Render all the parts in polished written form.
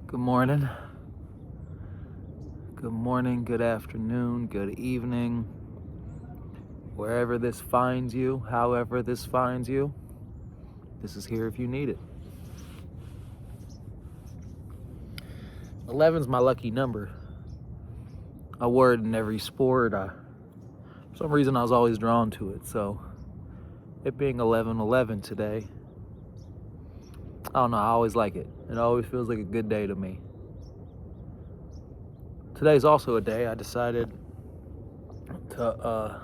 Good morning. Good morning, good afternoon, good evening. Wherever this finds you, however this finds you, this is here if you need it. 11's my lucky number. I wore it in every sport. For some reason, I was always drawn to it. So, it being 11/11 today, I don't know, I always like it. It always feels like a good day to me. Today's also a day I decided to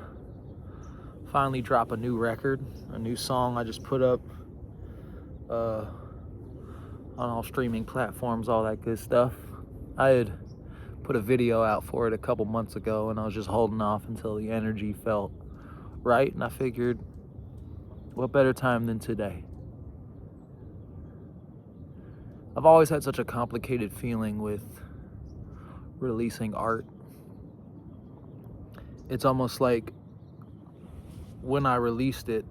finally drop a new record, a new song I just put up on all streaming platforms, all that good stuff. I had put a video out for it a couple months ago, and I was just holding off until the energy felt right, and I figured, what better time than today? I've always had such a complicated feeling with releasing art. It's almost like when I released it,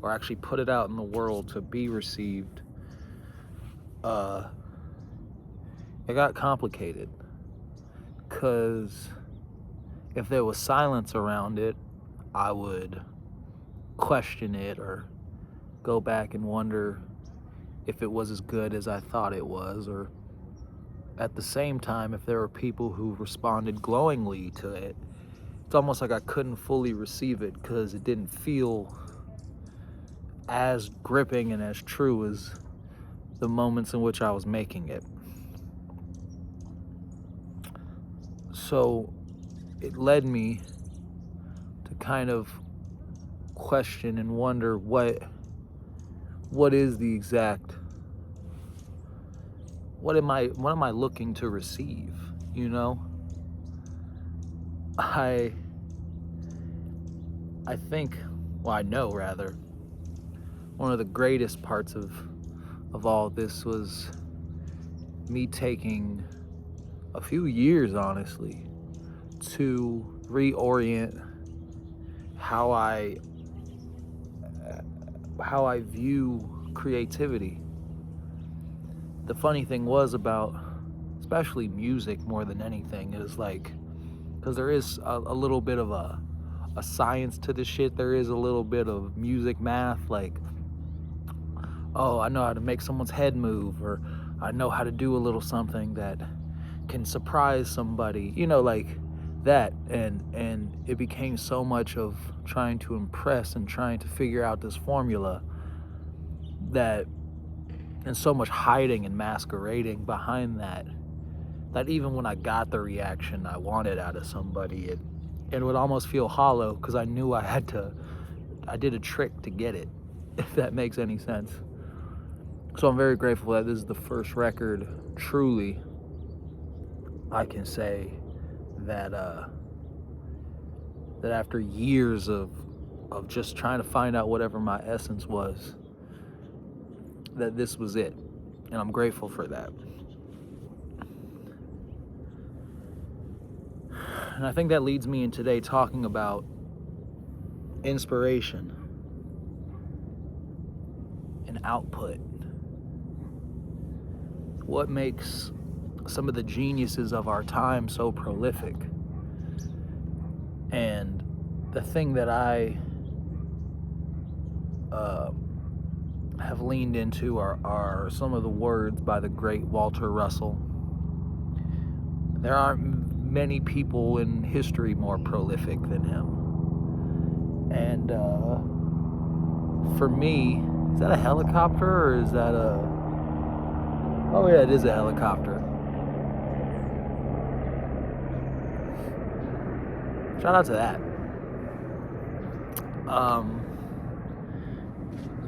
or actually put it out in the world to be received, it got complicated. Because if there was silence around it, I would question it or go back and wonder if it was as good as I thought it was, or at the same time, if there were people who responded glowingly to it. It's almost like I couldn't fully receive it because it didn't feel as gripping and as true as the moments in which I was making it. So it led me to kind of question and wonder what is the exact, what am I looking to receive, you know? I think, well, I know rather, one of the greatest parts of all this was me taking a few years, honestly, to reorient how I view creativity. The funny thing was about, especially music more than anything, is like, because there is a little bit of a science to this shit. There is a little bit of music math, like, oh, I know how to make someone's head move, or I know how to do a little something that can surprise somebody, you know, like that. And it became so much of trying to impress and trying to figure out this formula, that, and so much hiding and masquerading behind that even when I got the reaction I wanted out of somebody, it would almost feel hollow, because I knew I did a trick to get it, if that makes any sense. So I'm very grateful that this is the first record, truly, I can say that that after years of just trying to find out whatever my essence was, that this was it. And I'm grateful for that. And I think that leads me in today talking about inspiration and output. What makes some of the geniuses of our time so prolific? And the thing that I have leaned into are some of the words by the great Walter Russell. There aren't many people in history more prolific than him. And for me, is that a helicopter, or is that a... Oh yeah, it is a helicopter. Shout out to that.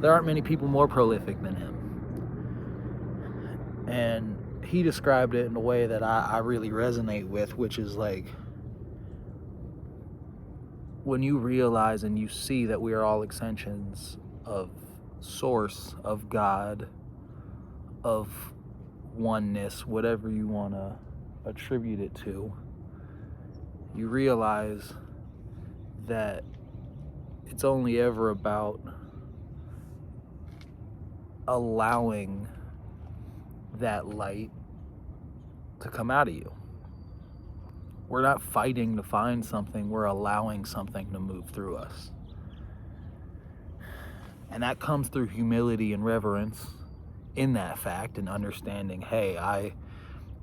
There aren't many people more prolific than him. And he described it in a way that I really resonate with, which is like, when you realize and you see that we are all extensions of Source, of God, of oneness, whatever you want to attribute it to, you realize that it's only ever about allowing that light to come out of you. We're not fighting to find something, we're allowing something to move through us. And that comes through humility and reverence in that fact, and understanding, hey,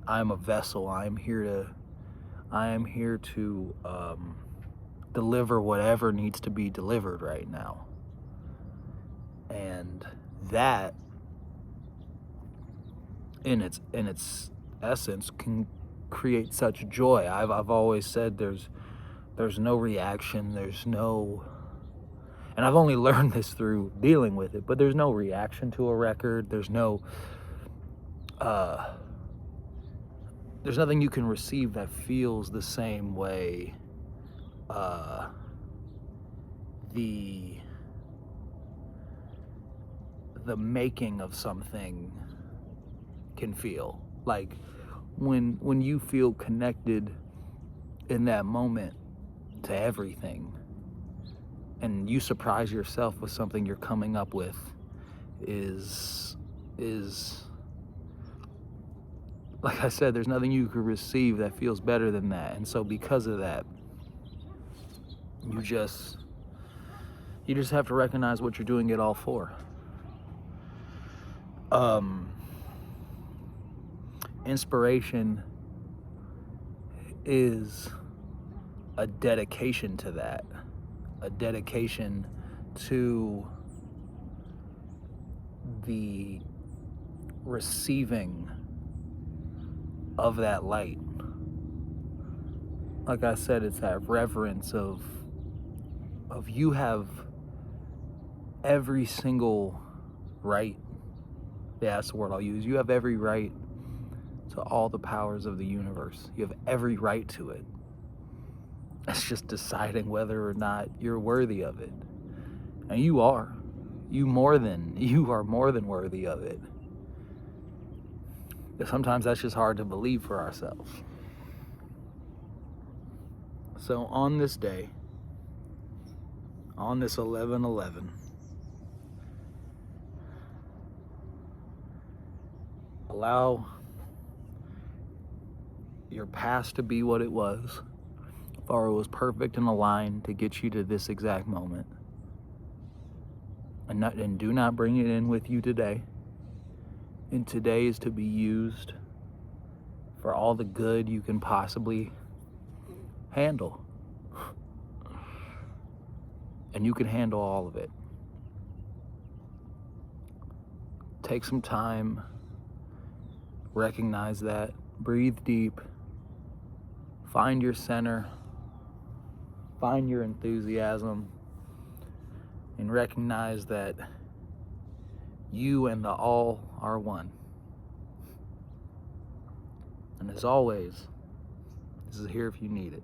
I'm a vessel. I am here to deliver whatever needs to be delivered right now. And that in its essence can create such joy. I've always said there's no reaction, and I've only learned this through dealing with it, but there's no reaction to a record. There's nothing you can receive that feels the same way the making of something can feel. Like when you feel connected in that moment to everything, and you surprise yourself with something you're coming up with, is like I said, there's nothing you could receive that feels better than that. And so because of that, you just have to recognize what you're doing it all for. Inspiration is a dedication to that, a dedication to the receiving of that light. Like I said, it's that reverence of you have every single right. Yeah, that's the word I'll use. You have every right to all the powers of the universe. You have every right to it. It's just deciding whether or not you're worthy of it. And you are. You are more than worthy of it. But sometimes that's just hard to believe for ourselves. So on this day, on this 11/11, allow your past to be what it was, for it was perfect and aligned to get you to this exact moment. And do not bring it in with you today. And today is to be used for all the good you can possibly handle. And you can handle all of it. Take some time, recognize that, breathe deep, find your center, find your enthusiasm, and recognize that you and the all are one. And as always, this is here if you need it.